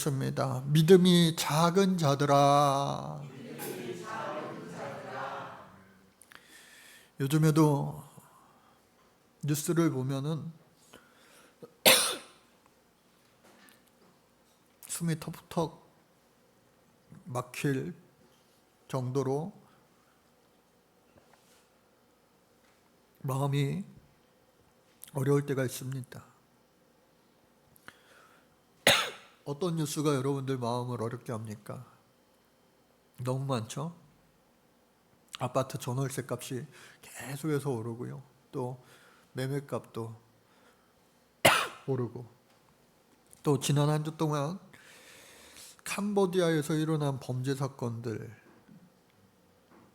읽겠습니다. 믿음이 작은 자들아. 요즘에도 뉴스를 보면은 숨이 턱턱 막힐 정도로 마음이 어려울 때가 있습니다. 어떤 뉴스가 여러분들 마음을 어렵게 합니까? 너무 많죠? 아파트 전월세 값이 계속해서 오르고요. 또 매매값도 오르고, 또 지난 한 주 동안 캄보디아에서 일어난 범죄 사건들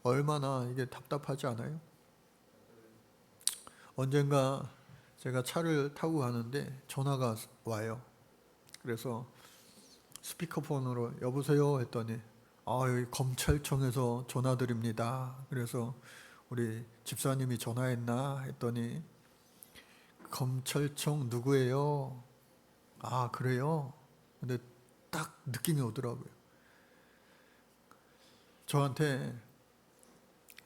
얼마나 이게 답답하지 않아요? 언젠가 제가 차를 타고 가는데 전화가 와요. 그래서 스피커폰으로 여보세요 했더니 여기 검찰청에서 전화드립니다. 그래서 우리 집사님이 전화했나 했더니 검찰청 누구예요? 아 그래요? 근데 딱 느낌이 오더라고요. 저한테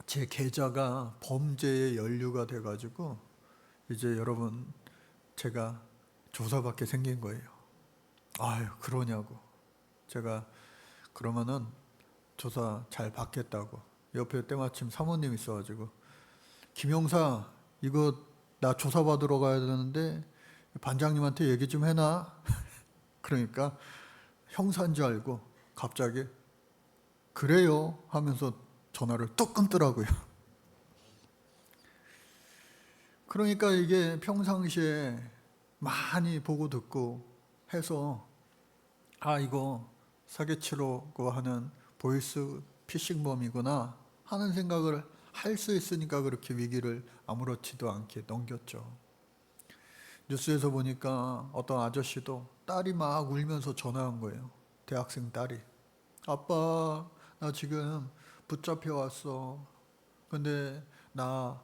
제 계좌가 범죄의 연루가 돼가지고 이제 여러분 제가 조사받게 생긴 거예요. 아유 그러냐고. 제가 그러면은 조사 잘 받겠다고. 옆에 때마침 사모님 있어가지고 김영사 이거 나 조사받으러 가야 되는데 반장님한테 얘기 좀 해놔. 그러니까 형사인 줄 알고 갑자기 그래요 하면서 전화를 뚝 끊더라고요. 그러니까 이게 평상시에 많이 보고 듣고 해서 이거 사기치려고 하는 보이스 피싱범이구나 하는 생각을 할 수 있으니까 그렇게 위기를 아무렇지도 않게 넘겼죠. 뉴스에서 보니까 어떤 아저씨도 딸이 막 울면서 전화한 거예요. 대학생 딸이. 아빠 나 지금 붙잡혀 왔어. 근데 나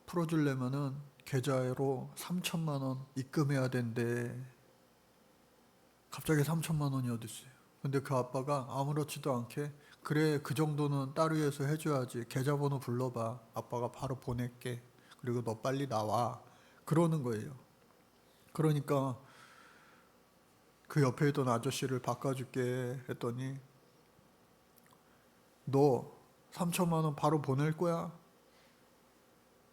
풀어주려면은 계좌로 3천만 원 입금해야 된대. 갑자기 3천만 원이 어디 있어요. 근데 그 아빠가 아무렇지도 않게 그래 그 정도는 딸 위해서 해줘야지. 계좌번호 불러봐. 아빠가 바로 보낼게. 그리고 너 빨리 나와. 그러는 거예요. 그러니까 그 옆에 있던 아저씨를 바꿔줄게 했더니 너 3천만 원 바로 보낼 거야?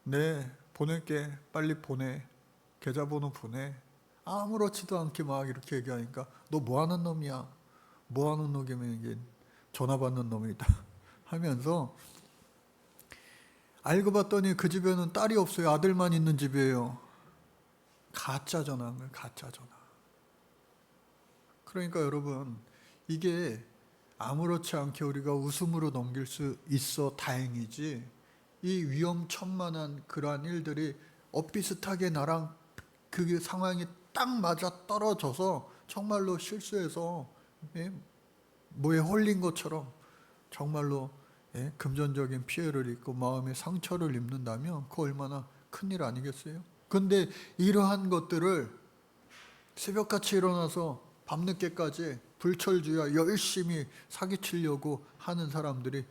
네 보낼게. 빨리 보내. 계좌번호 보내. 아무렇지도 않게 막 이렇게 얘기하니까 너 뭐하는 놈이야? 뭐하는 놈이면 이게 전화 받는 놈이다 하면서 알고 봤더니 그 집에는 딸이 없어요. 아들만 있는 집이에요. 가짜 전화인 거예요. 가짜 전화. 그러니까 여러분 이게 아무렇지 않게 우리가 웃음으로 넘길 수 있어 다행이지 이 위험천만한 그러한 일들이 엇비슷하게 나랑 그 상황이 딱 맞아 떨어져서 정말로 실수해서 뭐에 홀린 것처럼 정말로 금전적인 피해를 입고 마음의 상처를 입는다면 그 얼마나 큰일 아니겠어요? 근데 이러한 것들을 새벽같이 일어나서 밤늦게까지 불철주야 열심히 사기치려고 하는 사람들이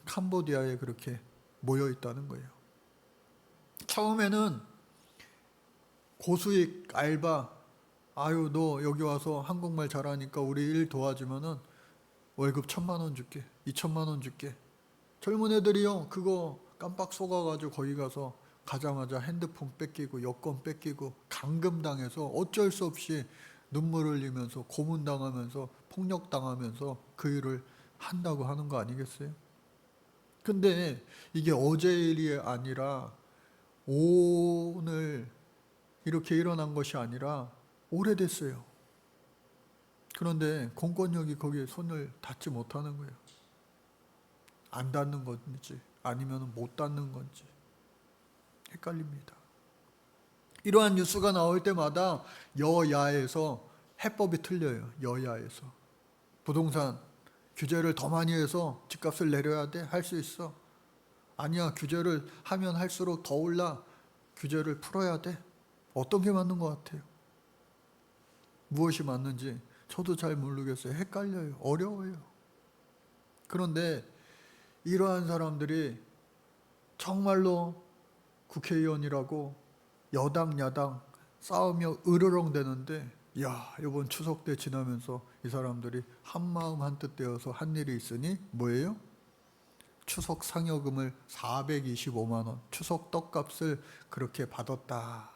캄보디아에 그렇게 모여 있다는 거예요. 처음에는 고수익 알바, 너 여기 와서 한국말 잘하니까 우리 일 도와주면은 월급 1,000만 원 줄게, 2,000만 원 줄게. 젊은 애들이요 그거 깜빡 속아가지고 거기 가서 가자마자 핸드폰 뺏기고 여권 뺏기고 감금당해서 어쩔 수 없이 눈물 흘리면서 고문당하면서 폭력당하면서 그 일을 한다고 하는 거 아니겠어요? 근데 이게 어제 일이 아니라 오늘 이렇게 일어난 것이 아니라 오래됐어요. 그런데 공권력이 거기에 손을 닿지 못하는 거예요. 안 닿는 건지 아니면 못 닿는 건지 헷갈립니다. 이러한 뉴스가 나올 때마다 여야에서 해법이 틀려요. 여야에서 부동산 규제를 더 많이 해서 집값을 내려야 돼? 할 수 있어? 아니야 규제를 하면 할수록 더 올라. 규제를 풀어야 돼? 어떤 게 맞는 것 같아요? 무엇이 맞는지 저도 잘 모르겠어요. 헷갈려요. 어려워요. 그런데 이러한 사람들이 정말로 국회의원이라고 여당 야당 싸우며 으르렁대는데, 야, 이번 추석 때 지나면서 이 사람들이 한마음 한뜻 되어서 한 일이 있으니 뭐예요? 추석 상여금을 425만 원, 추석 떡값을 그렇게 받았다.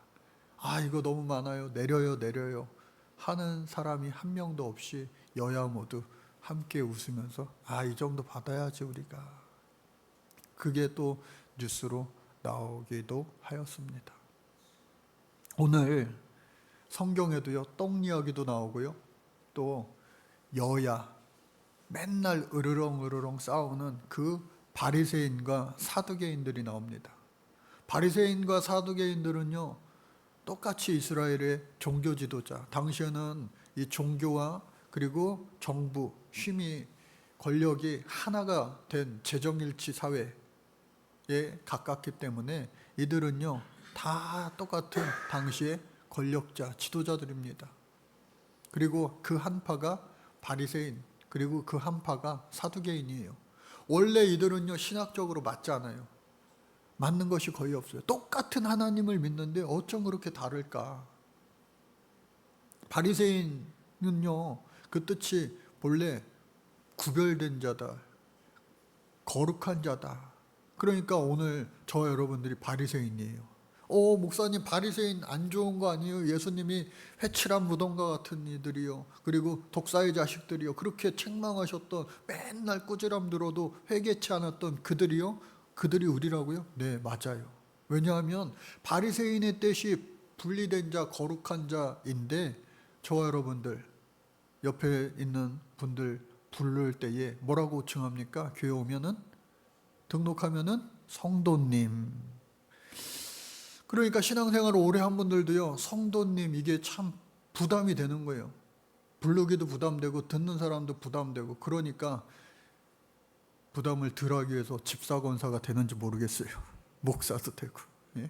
아, 이거 너무 많아요. 내려요. 하는 사람이 한 명도 없이 여야 모두 함께 웃으면서, 아, 이 정도 받아야지 우리가. 그게 또 뉴스로 나오기도 하였습니다. 오늘 성경에도요, 떡 이야기도 나오고요, 또 여야 맨날 으르렁 싸우는 그 바리새인과 사두개인들이 나옵니다. 바리새인과 사두개인들은요, 똑같이 이스라엘의 종교 지도자, 당시에는 이 종교와 그리고 정부, 힘이, 권력이 하나가 된 재정일치 사회에 가깝기 때문에 이들은요, 다 똑같은 당시의 권력자, 지도자들입니다. 그리고 그 한파가 바리새인, 그리고 그 한파가 사두개인이에요. 원래 이들은요, 신학적으로 맞지 않아요. 맞는 것이 거의 없어요. 똑같은 하나님을 믿는데 어쩜 그렇게 다를까? 바리새인은요, 그 뜻이 본래 구별된 자다, 거룩한 자다. 그러니까 오늘 저 여러분들이 바리새인이에요. 목사님, 바리새인 안 좋은 거 아니에요? 예수님이 회칠한 무덤과 같은 이들이요, 그리고 독사의 자식들이요, 그렇게 책망하셨던, 맨날 꾸지람 들어도 회개치 않았던 그들이요, 그들이 우리라고요? 네, 맞아요. 왜냐하면 바리새인의 뜻이 분리된 자, 거룩한 자인데, 저와 여러분들 옆에 있는 분들 부를 때에 뭐라고 칭합니까? 교회 오면은, 등록하면은 성도님. 그러니까 신앙생활을 오래 한 분들도요, 성도님, 이게 참 부담이 되는 거예요. 부르기도 부담되고 듣는 사람도 부담되고, 그러니까 부담을 덜하기 위해서 집사권사가 되는지 모르겠어요. 목사도 되고. 예?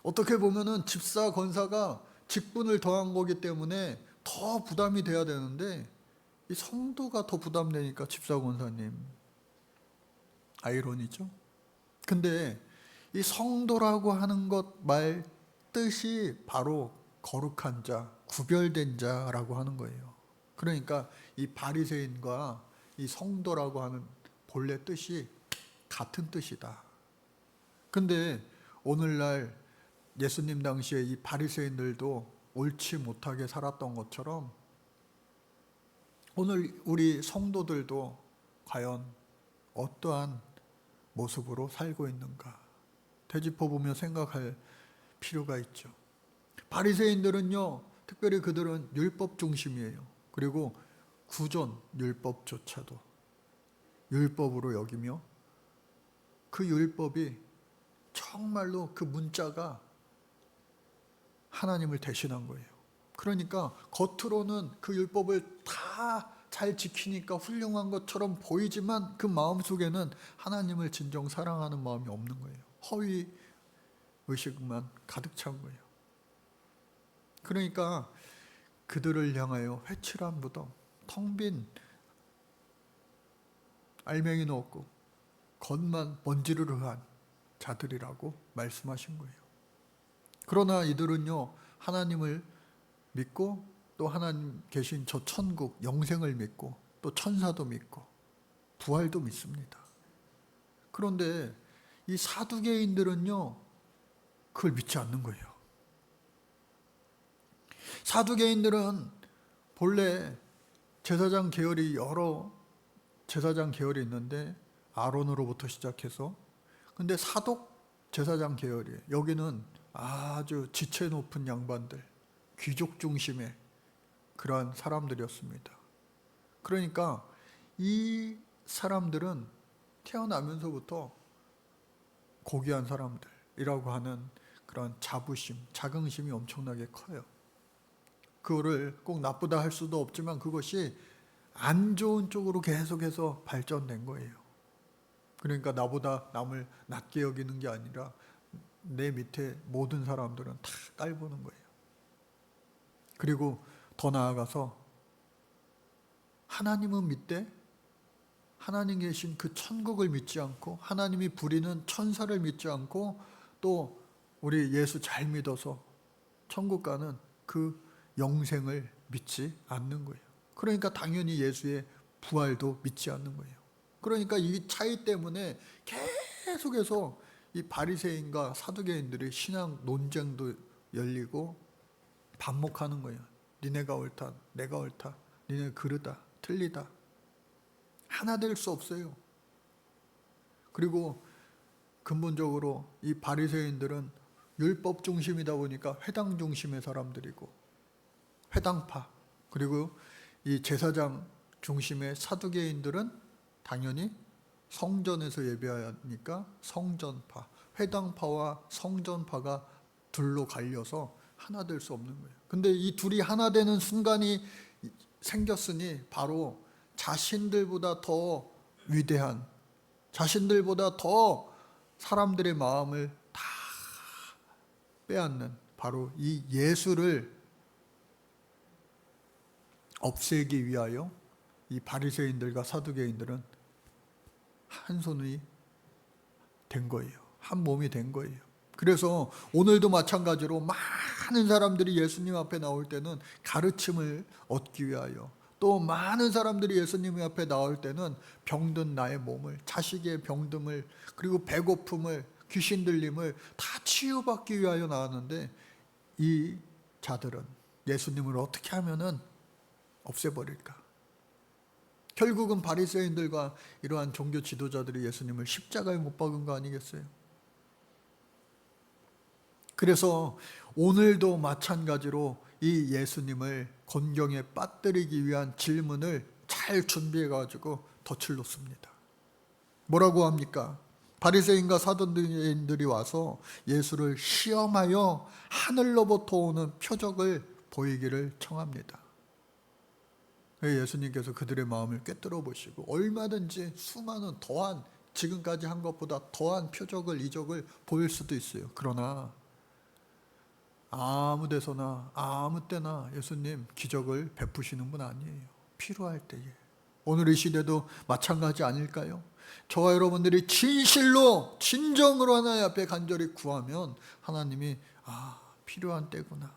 어떻게 보면은 집사권사가 직분을 더한 거기 때문에 더 부담이 돼야 되는데, 이 성도가 더 부담되니까 집사권사님. 아이러니죠? 근데 이 성도라고 하는 것 말 뜻이 바로 거룩한 자, 구별된 자라고 하는 거예요. 그러니까 이 바리새인과 이 성도라고 하는 본래 뜻이 같은 뜻이다. 근데 오늘날 예수님 당시에 이 바리새인들도 옳지 못하게 살았던 것처럼 오늘 우리 성도들도 과연 어떠한 모습으로 살고 있는가 되짚어 보며 생각할 필요가 있죠. 바리새인들은요, 특별히 그들은 율법 중심이에요. 그리고 구전 율법조차도 율법으로 여기며, 그 율법이 정말로 그 문자가 하나님을 대신한 거예요. 그러니까 겉으로는 그 율법을 다 잘 지키니까 훌륭한 것처럼 보이지만 그 마음속에는 하나님을 진정 사랑하는 마음이 없는 거예요. 허위 의식만 가득 찬 거예요. 그러니까 그들을 향하여 회칠한 무덤, 텅 빈 알맹이는 없고 겉만 번지르르한 자들이라고 말씀하신 거예요. 그러나 이들은요, 하나님을 믿고 또 하나님 계신 저 천국 영생을 믿고 또 천사도 믿고 부활도 믿습니다. 그런데 이 사두개인들은요, 그걸 믿지 않는 거예요. 사두개인들은 본래 제사장 계열이 여러 제사장 계열이 있는데, 아론으로부터 시작해서, 근데 사독 제사장 계열이에요. 여기는 아주 지체 높은 양반들, 귀족 중심의 그러한 사람들이었습니다. 그러니까 이 사람들은 태어나면서부터 고귀한 사람들이라고 하는 그런 자부심, 자긍심이 엄청나게 커요. 그거를 꼭 나쁘다 할 수도 없지만 그것이 안 좋은 쪽으로 계속해서 발전된 거예요. 그러니까 나보다 남을 낮게 여기는 게 아니라 내 밑에 모든 사람들은 다 깔보는 거예요. 그리고 더 나아가서 하나님은 믿되 하나님 계신 그 천국을 믿지 않고 하나님이 부리는 천사를 믿지 않고 또 우리 예수 잘 믿어서 천국 가는 그 영생을 믿지 않는 거예요. 그러니까 당연히 예수의 부활도 믿지 않는 거예요. 그러니까 이 차이 때문에 계속해서 이 바리새인과 사두개인들의 신앙 논쟁도 열리고 반목하는 거예요. 니네가 옳다, 내가 옳다, 니네 그르다, 틀리다. 하나 될 수 없어요. 그리고 근본적으로 이 바리새인들은 율법 중심이다 보니까 회당 중심의 사람들이고 회당파, 그리고 이 제사장 중심의 사두개인들은 당연히 성전에서 예배하니까 성전파, 회당파와 성전파가 둘로 갈려서 하나 될 수 없는 거예요. 근데 이 둘이 하나 되는 순간이 생겼으니 바로 자신들보다 더 위대한, 자신들보다 더 사람들의 마음을 다 빼앗는 바로 이 예수를 없애기 위하여 이 바리새인들과 사두개인들은 한 손이 된 거예요. 한 몸이 된 거예요. 그래서 오늘도 마찬가지로 많은 사람들이 예수님 앞에 나올 때는 가르침을 얻기 위하여, 또 많은 사람들이 예수님 앞에 나올 때는 병든 나의 몸을, 자식의 병듦을, 그리고 배고픔을, 귀신 들림을 다 치유받기 위하여 나왔는데 이 자들은 예수님을 어떻게 하면은 없애버릴까? 결국은 바리새인들과 이러한 종교 지도자들이 예수님을 십자가에 못 박은 거 아니겠어요? 그래서 오늘도 마찬가지로 이 예수님을 곤경에 빠뜨리기 위한 질문을 잘 준비해 가지고 덫을 놓습니다. 뭐라고 합니까? 바리새인과 사두개인들이 와서 예수를 시험하여 하늘로부터 오는 표적을 보이기를 청합니다. 예수님께서 그들의 마음을 꿰뚫어 보시고 얼마든지 수많은 더한, 지금까지 한 것보다 더한 표적을, 이적을 보일 수도 있어요. 그러나 아무 데서나 아무 때나 예수님 기적을 베푸시는 분 아니에요. 필요할 때에. 오늘 이 시대도 마찬가지 아닐까요? 저와 여러분들이 진실로 진정으로 하나님 앞에 간절히 구하면 하나님이 필요한 때구나.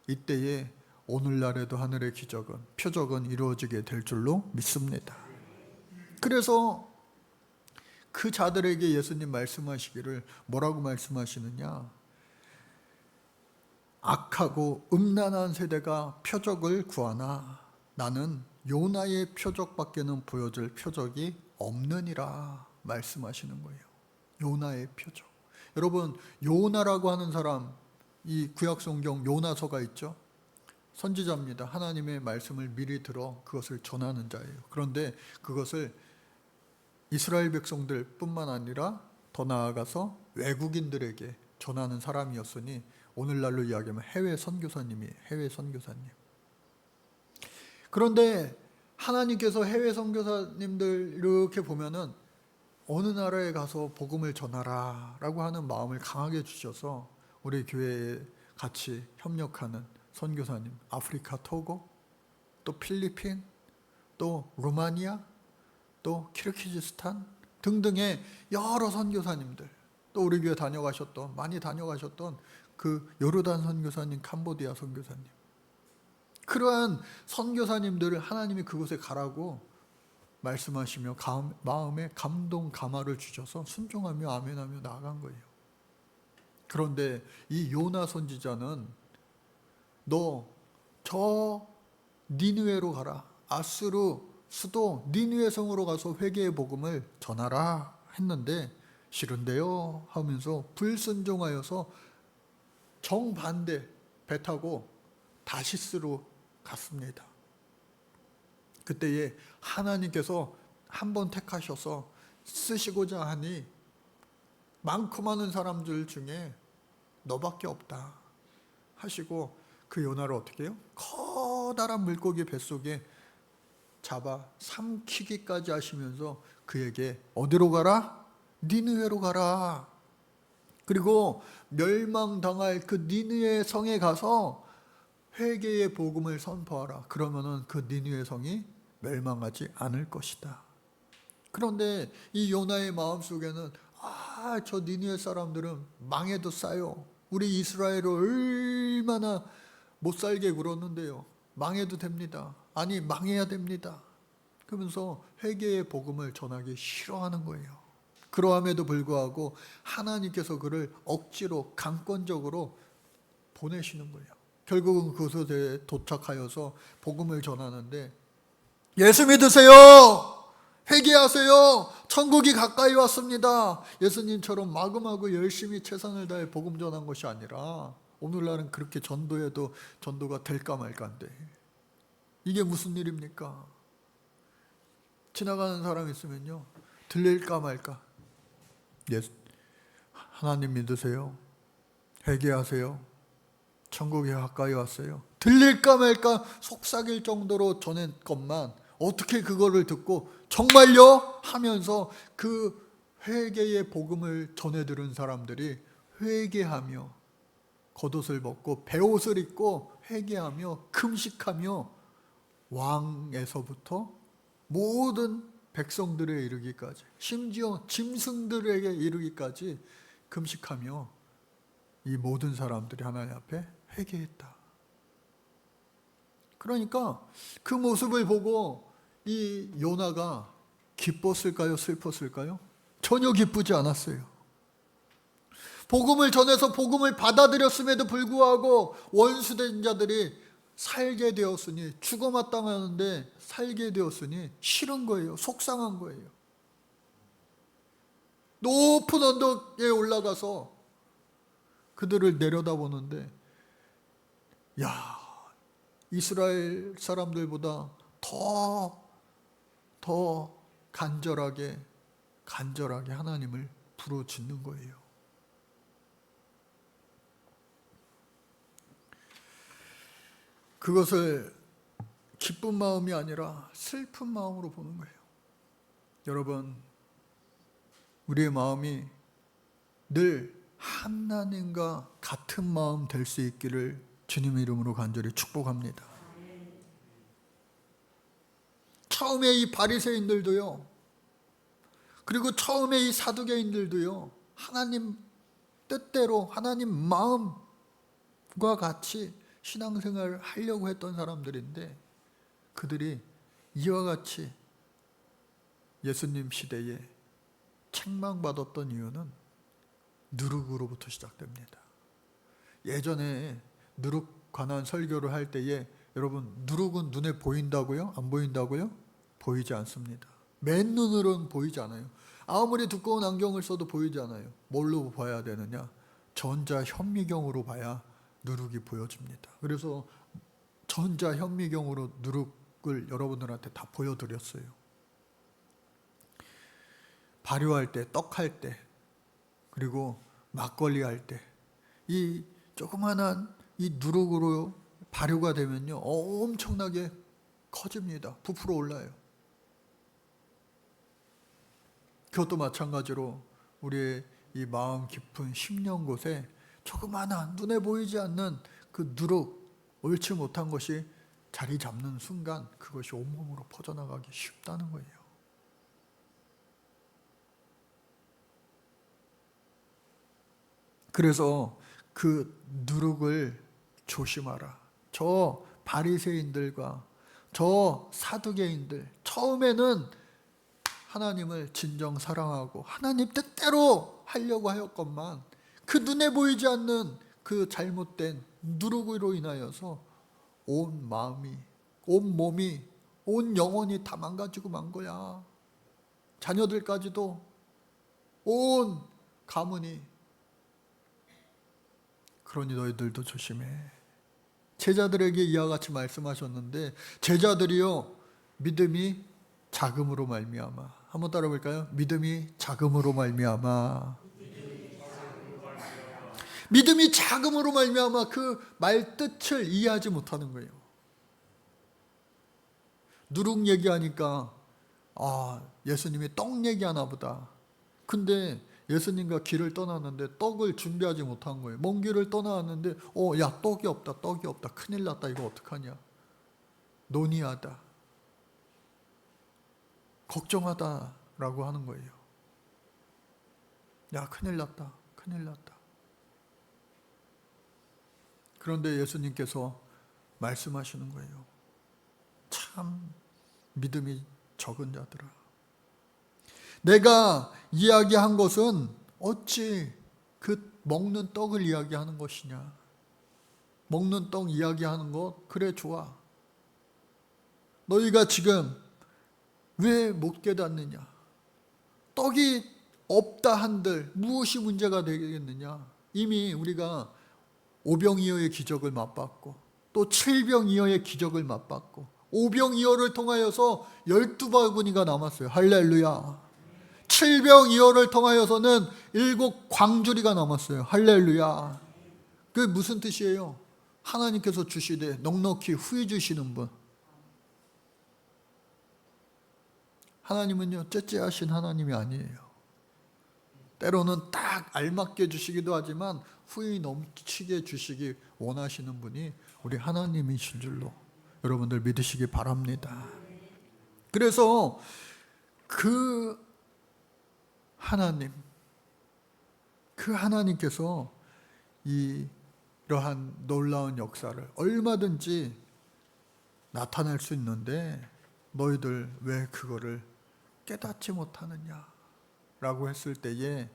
이때에 오늘날에도 하늘의 기적은, 표적은 이루어지게 될 줄로 믿습니다. 그래서 그 자들에게 예수님 말씀하시기를 뭐라고 말씀하시느냐? 악하고 음란한 세대가 표적을 구하나 나는 요나의 표적밖에는 보여줄 표적이 없느니라 말씀하시는 거예요. 요나의 표적. 여러분, 요나라고 하는 사람, 이 구약성경 요나서가 있죠. 선지자입니다. 하나님의 말씀을 미리 들어 그것을 전하는 자예요. 그런데 그것을 이스라엘 백성들 뿐만 아니라 더 나아가서 외국인들에게 전하는 사람이었으니 오늘날로 이야기하면 해외 선교사님이에요. 해외 선교사님. 그런데 하나님께서 해외 선교사님들 이렇게 보면은 어느 나라에 가서 복음을 전하라 라고 하는 마음을 강하게 주셔서 우리 교회에 같이 협력하는 선교사님, 아프리카 토고, 또 필리핀, 또 루마니아, 또 키르기즈스탄 등등의 여러 선교사님들, 또 우리 교회 다녀가셨던, 많이 다녀가셨던 그 요르단 선교사님, 캄보디아 선교사님, 그러한 선교사님들을 하나님이 그곳에 가라고 말씀하시며 마음에 감동 감화를 주셔서 순종하며 아멘하며 나아간 거예요. 그런데 이 요나 선지자는 너 저 니느웨로 가라, 아수르 수도 니느웨 성으로 가서 회개의 복음을 전하라 했는데 싫은데요 하면서 불순종하여서 정반대 배 타고 다시스로 갔습니다. 그때에 하나님께서 한번 택하셔서 쓰시고자 하니 많고 많은 사람들 중에 너밖에 없다 하시고 그 요나를 어떻게 해요? 커다란 물고기 뱃속에 잡아 삼키기까지 하시면서 그에게 어디로 가라? 니느웨로 가라. 그리고 멸망당할 그 니느웨 성에 가서 회개의 복음을 선포하라. 그러면은 그 니느웨 성이 멸망하지 않을 것이다. 그런데 이 요나의 마음속에는 저 니느웨 사람들은 망해도 싸요. 우리 이스라엘을 얼마나 못 살게 굴었는데요. 망해도 됩니다. 아니 망해야 됩니다. 그러면서 회개의 복음을 전하기 싫어하는 거예요. 그러함에도 불구하고 하나님께서 그를 억지로 강권적으로 보내시는 거예요. 결국은 그곳에 도착하여서 복음을 전하는데, 예수 믿으세요! 회개하세요! 천국이 가까이 왔습니다. 예수님처럼 마구마구 열심히 최선을 다해 복음 전한 것이 아니라, 오늘날은 그렇게 전도해도 전도가 될까 말까인데, 이게 무슨 일입니까? 지나가는 사람 있으면요, 들릴까 말까. 하나님 믿으세요? 회개하세요? 천국이 가까이 왔어요. 들릴까 말까 속삭일 정도로 전했건만 어떻게 그거를 듣고 정말요? 하면서 그 회개의 복음을 전해 들은 사람들이 회개하며 겉옷을 벗고 베옷을 입고 회개하며 금식하며 왕에서부터 모든 백성들에 이르기까지, 심지어 짐승들에게 이르기까지 금식하며 이 모든 사람들이 하나님 앞에 회개했다. 그러니까 그 모습을 보고 이 요나가 기뻤을까요? 슬펐을까요? 전혀 기쁘지 않았어요. 복음을 전해서 복음을 받아들였음에도 불구하고 원수된 자들이 살게 되었으니, 죽어 마땅하는데 살게 되었으니 싫은 거예요. 속상한 거예요. 높은 언덕에 올라가서 그들을 내려다보는데, 야, 이스라엘 사람들보다 더 간절하게 하나님을 부르짖는 거예요. 그것을 기쁜 마음이 아니라 슬픈 마음으로 보는 거예요. 여러분, 우리의 마음이 늘 하나님과 같은 마음 될 수 있기를 주님의 이름으로 간절히 축복합니다. 처음에 이 바리새인들도요, 그리고 처음에 이 사두개인들도요, 하나님 뜻대로 하나님 마음과 같이 신앙생활을 하려고 했던 사람들인데, 그들이 이와 같이 예수님 시대에 책망받았던 이유는 누룩으로부터 시작됩니다. 예전에 누룩 관한 설교를 할 때에 여러분, 누룩은 눈에 보인다고요? 안 보인다고요? 보이지 않습니다. 맨눈으로는 보이지 않아요. 아무리 두꺼운 안경을 써도 보이지 않아요. 뭘로 봐야 되느냐? 전자현미경으로 봐야 누룩이 보여집니다. 그래서 전자현미경으로 누룩을 여러분들한테 다 보여드렸어요. 발효할 때, 떡할 때, 그리고 막걸리 할 때, 이 조그만한 이 누룩으로 발효가 되면요, 엄청나게 커집니다. 부풀어 올라요. 그것도 마찬가지로 우리의 이 마음 깊은 심령 곳에 조그마한 눈에 보이지 않는 그 누룩, 옳지 못한 것이 자리 잡는 순간 그것이 온몸으로 퍼져나가기 쉽다는 거예요. 그래서 그 누룩을 조심하라. 저 바리새인들과 저 사두개인들, 처음에는 하나님을 진정 사랑하고 하나님 뜻대로 하려고 하였건만 그 눈에 보이지 않는 그 잘못된 누룩으로 인하여서 온 마음이, 온 몸이, 온 영혼이 다 망가지고 만 거야. 자녀들까지도, 온 가문이. 그러니 너희들도 조심해. 제자들에게 이와 같이 말씀하셨는데, 제자들이요, 믿음이 자금으로 말미암아. 한번 따라 볼까요? 믿음이 자금으로 말미암아. 믿음이 자금으로 말미암아. 그 말 뜻을 이해하지 못하는 거예요. 누룩 얘기하니까 예수님이 떡 얘기하나 보다. 근데 예수님과 길을 떠났는데 떡을 준비하지 못한 거예요. 먼 길을 떠나왔는데 야, 떡이 없다, 떡이 없다, 큰일 났다, 이거 어떡하냐. 논의하다, 걱정하다라고 하는 거예요. 야, 큰일 났다, 큰일 났다. 그런데 예수님께서 말씀하시는 거예요. 참 믿음이 적은 자들아, 내가 이야기한 것은 어찌 그 먹는 떡을 이야기하는 것이냐. 먹는 떡 이야기하는 것 그래 좋아. 너희가 지금 왜 못 깨닫느냐. 떡이 없다 한들 무엇이 문제가 되겠느냐. 이미 우리가 오병이어의 기적을 맛봤고 또 칠병이어의 기적을 맛봤고 오병이어를 통하여서 12바구니가 남았어요. 할렐루야. 칠병이어를 통하여서는 7광주리가 남았어요. 할렐루야. 그게 무슨 뜻이에요? 하나님께서 주시되 넉넉히 후히 주시는 분. 하나님은요, 째째하신 하나님이 아니에요. 때로는 딱 알맞게 주시기도 하지만 후히 넘치게 주시기 원하시는 분이 우리 하나님이신 줄로 여러분들 믿으시기 바랍니다. 그래서 그 하나님께서 이러한 놀라운 역사를 얼마든지 나타낼 수 있는데 너희들 왜 그거를 깨닫지 못하느냐 라고 했을 때에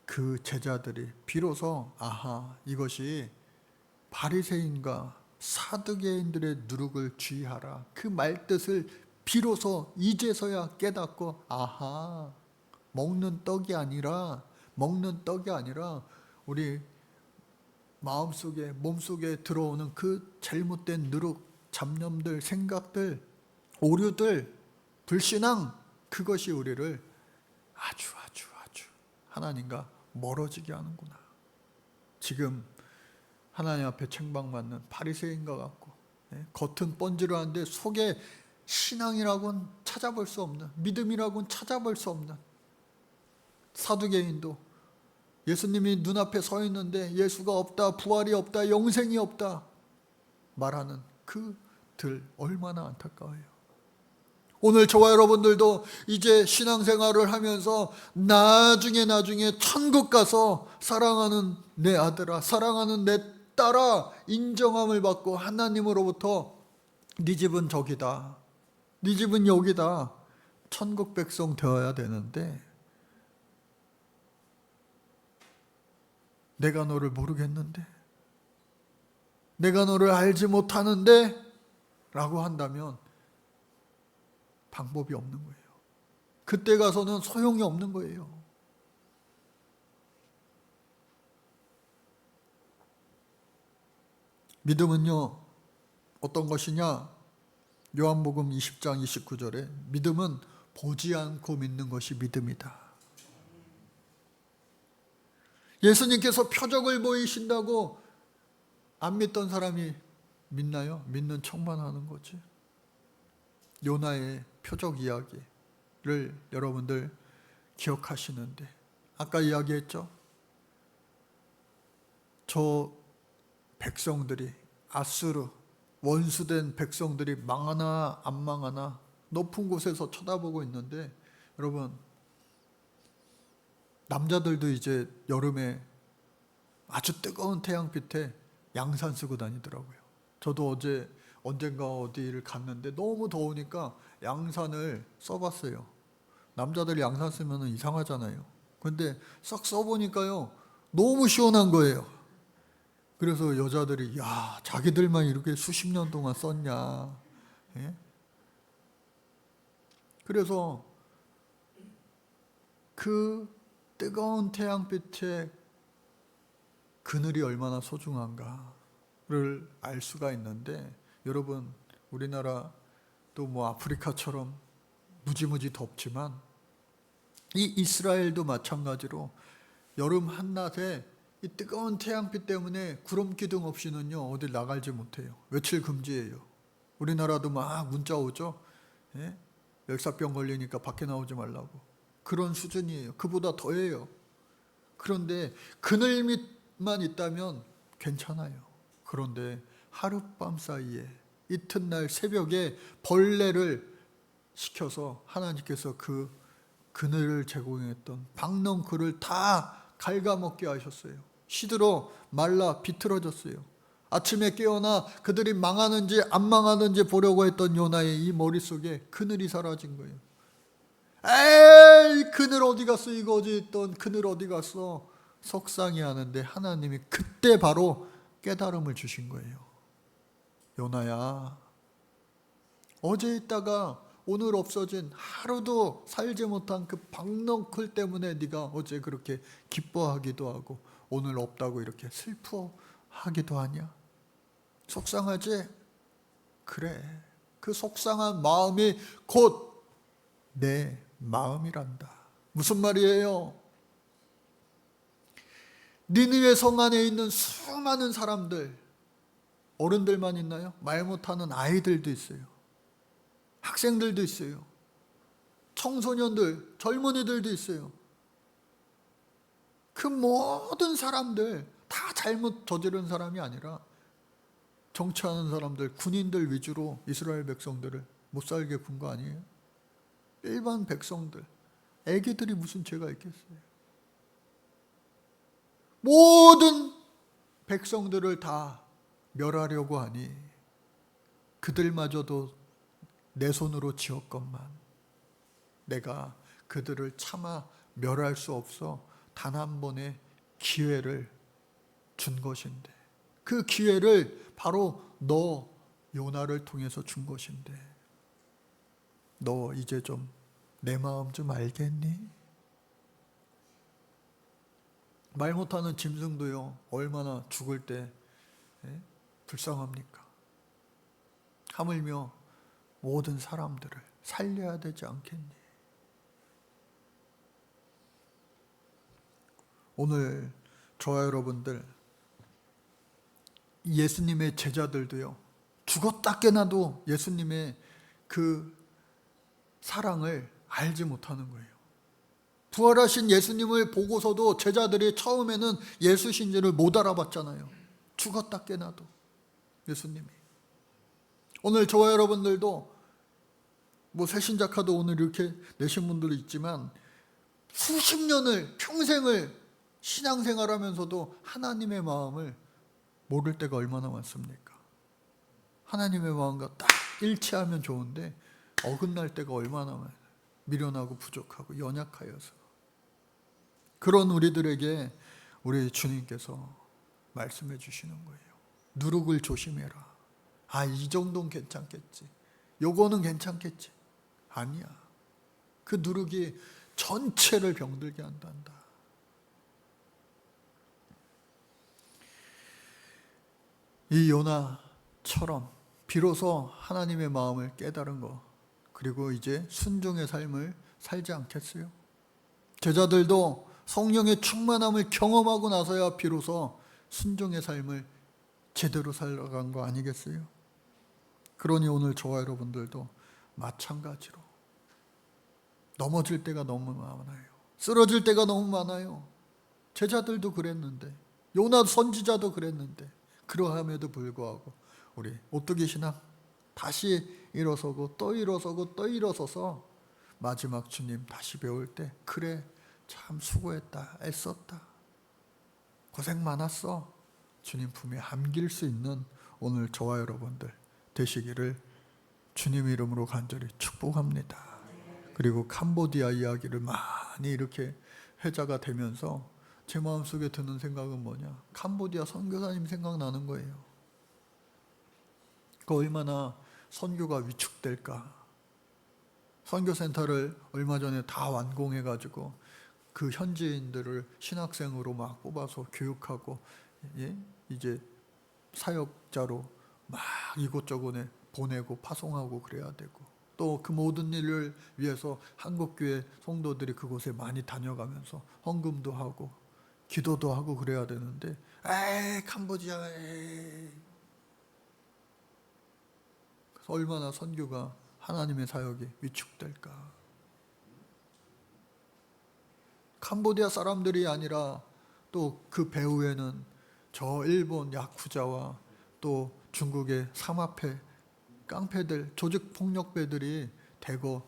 그 제자들이 비로소 아하, 이것이 바리새인과 사두개인들의 누룩을 주의하라, 그 말뜻을 비로소 이제서야 깨닫고 아하, 먹는 떡이 아니라 우리 마음속에 몸속에 들어오는 그 잘못된 누룩, 잡념들, 생각들, 오류들, 불신앙, 그것이 우리를 아주 하나님과 멀어지게 하는구나. 지금 하나님 앞에 책망받는 바리새인과 같고 겉은 번지르한데 속에 신앙이라고는 찾아볼 수 없는, 믿음이라고는 찾아볼 수 없는 사두개인도 예수님이 눈앞에 서 있는데 예수가 없다, 부활이 없다, 영생이 없다 말하는 그들 얼마나 안타까워요. 오늘 저와 여러분들도 이제 신앙생활을 하면서 나중에 천국 가서 사랑하는 내 아들아, 사랑하는 내 딸아 인정함을 받고 하나님으로부터 네 집은 저기다, 네 집은 여기다, 천국 백성 되어야 되는데 내가 너를 모르겠는데, 내가 너를 알지 못하는데 라고 한다면 방법이 없는 거예요. 그때 가서는 소용이 없는 거예요. 믿음은요, 어떤 것이냐? 요한복음 20장 29절에 믿음은 보지 않고 믿는 것이 믿음이다. 예수님께서 표적을 보이신다고 안 믿던 사람이 믿나요? 믿는 척만 하는 거지. 요나의 표적 이야기를 여러분들 기억하시는데 아까 이야기했죠? 저 백성들이 아수르 원수된 백성들이 망하나 안 망하나 높은 곳에서 쳐다보고 있는데 여러분 남자들도 이제 여름에 아주 뜨거운 태양빛에 양산 쓰고 다니더라고요. 저도 언젠가 어디를 갔는데 너무 더우니까 양산을 써봤어요. 남자들이 양산 쓰면 이상하잖아요. 근데 싹 써보니까요 너무 시원한 거예요. 그래서 여자들이 야, 자기들만 이렇게 수십 년 동안 썼냐. 예? 그래서 그 뜨거운 태양빛에 그늘이 얼마나 소중한가를 알 수가 있는데 여러분 우리나라 또 뭐 아프리카처럼 무지무지 덥지만 이 이스라엘도 마찬가지로 여름 한낮에 이 뜨거운 태양빛 때문에 구름 기둥 없이는요 어딜 나가지 못해요. 외출 금지예요. 우리나라도 막 문자 오죠. 예? 열사병 걸리니까 밖에 나오지 말라고. 그런 수준이에요. 그보다 더해요. 그런데 그늘밑만 있다면 괜찮아요. 그런데 하룻밤 사이에 이튿날 새벽에 벌레를 시켜서 하나님께서 그 그늘을 제공했던 박넝쿨을 다 갉아먹게 하셨어요. 시들어 말라 비틀어졌어요. 아침에 깨어나 그들이 망하는지 안 망하는지 보려고 했던 요나의 이 머릿속에 그늘이 사라진 거예요. 에이, 그늘 어디 갔어? 이거 어디 있던 그늘 어디 갔어? 속상해 하는데 하나님이 그때 바로 깨달음을 주신 거예요. 요나야, 어제 있다가 오늘 없어진 하루도 살지 못한 그 박넝쿨 때문에 네가 어제 그렇게 기뻐하기도 하고 오늘 없다고 이렇게 슬퍼하기도 하냐? 속상하지? 그래. 그 속상한 마음이 곧 내 마음이란다. 무슨 말이에요? 니느웨 성 안에 있는 수많은 사람들, 어른들만 있나요? 말 못하는 아이들도 있어요. 학생들도 있어요. 청소년들, 젊은이들도 있어요. 그 모든 사람들 다 잘못 저지른 사람이 아니라 정치하는 사람들, 군인들 위주로 이스라엘 백성들을 못 살게 군 거 아니에요? 일반 백성들, 애기들이 무슨 죄가 있겠어요? 모든 백성들을 다 멸하려고 하니 그들마저도 내 손으로 지었건만 내가 그들을 차마 멸할 수 없어 단 한 번의 기회를 준 것인데, 그 기회를 바로 너 요나를 통해서 준 것인데 너 이제 좀 내 마음 좀 알겠니? 말 못하는 짐승도요 얼마나 죽을 때 불쌍합니까? 하물며 모든 사람들을 살려야 되지 않겠니? 오늘 저와 여러분들, 예수님의 제자들도요 죽었다 깨나도 예수님의 그 사랑을 알지 못하는 거예요. 부활하신 예수님을 보고서도 제자들이 처음에는 예수신지를 못 알아봤잖아요. 죽었다 깨나도 예수님이. 오늘 저와 여러분들도 뭐 새신자카드 오늘 이렇게 내신 분들이 있지만 수십 년을 평생을 신앙생활하면서도 하나님의 마음을 모를 때가 얼마나 많습니까? 하나님의 마음과 딱 일치하면 좋은데 어긋날 때가 얼마나 많아요. 미련하고 부족하고 연약하여서. 그런 우리들에게 우리 주님께서 말씀해 주시는 거예요. 누룩을 조심해라. 아, 이 정도는 괜찮겠지. 요거는 괜찮겠지. 아니야. 그 누룩이 전체를 병들게 한단다. 이 요나처럼 비로소 하나님의 마음을 깨달은 거, 그리고 이제 순종의 삶을 살지 않겠어요? 제자들도 성령의 충만함을 경험하고 나서야 비로소 순종의 삶을 제대로 살아간 거 아니겠어요? 그러니 오늘 저와 여러분들도 마찬가지로 넘어질 때가 너무 많아요. 쓰러질 때가 너무 많아요. 제자들도 그랬는데, 요나 선지자도 그랬는데, 그러함에도 불구하고 우리 오뚜기 신앙 다시 일어서고 또 일어서고 또 일어서서 마지막 주님 다시 배울 때, 그래 참 수고했다, 애썼다, 고생 많았어, 주님 품에 안길 수 있는 오늘 저와 여러분들 되시기를 주님 이름으로 간절히 축복합니다. 그리고 캄보디아 이야기를 많이 이렇게 회자가 되면서 제 마음속에 드는 생각은 뭐냐, 캄보디아 선교사님 생각나는 거예요. 그 얼마나 선교가 위축될까. 선교센터를 얼마 전에 다 완공해가지고 그 현지인들을 신학생으로 막 뽑아서 교육하고, 예? 이제 사역자로 막 이곳저곳에 보내고 파송하고 그래야 되고, 또 그 모든 일을 위해서 한국교회 성도들이 그곳에 많이 다녀가면서 헌금도 하고 기도도 하고 그래야 되는데, 에이 캄보디아, 에이. 그래서 얼마나 선교가, 하나님의 사역이 위축될까. 캄보디아 사람들이 아니라 또 그 배후에는 저 일본 야쿠자와 또 중국의 삼합회, 깡패들, 조직폭력배들이 대거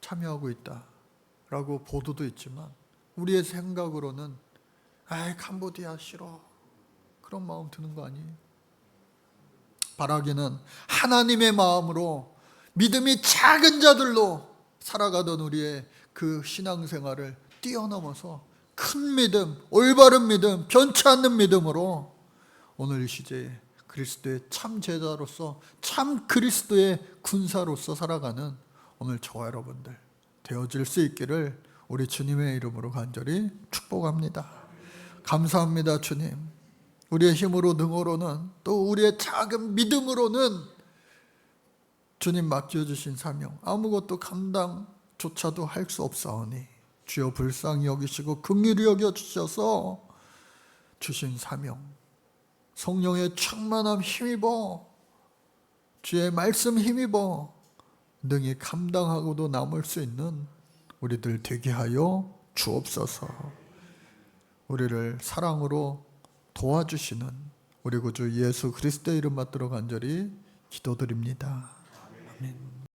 참여하고 있다라고 보도도 있지만 우리의 생각으로는 아이 캄보디아 싫어 그런 마음 드는 거 아니에요? 바라기는 하나님의 마음으로 믿음이 작은 자들로 살아가던 우리의 그 신앙생활을 뛰어넘어서 큰 믿음, 올바른 믿음, 변치 않는 믿음으로 오늘 이 시제에 그리스도의 참 제자로서 참 그리스도의 군사로서 살아가는 오늘 저와 여러분들 되어질 수 있기를 우리 주님의 이름으로 간절히 축복합니다. 감사합니다, 주님. 우리의 힘으로 능으로는 또 우리의 작은 믿음으로는 주님 맡겨주신 사명 아무것도 감당조차도 할 수 없사오니 주여 불쌍히 여기시고 긍휼히 여겨주셔서 주신 사명 성령의 충만함 힘입어 주의 말씀 힘입어 능히 감당하고도 남을 수 있는 우리들 되게 하여 주옵소서. 우리를 사랑으로 도와주시는 우리 구주 예수 그리스도의 이름 받들어 간절히 기도드립니다. 아멘.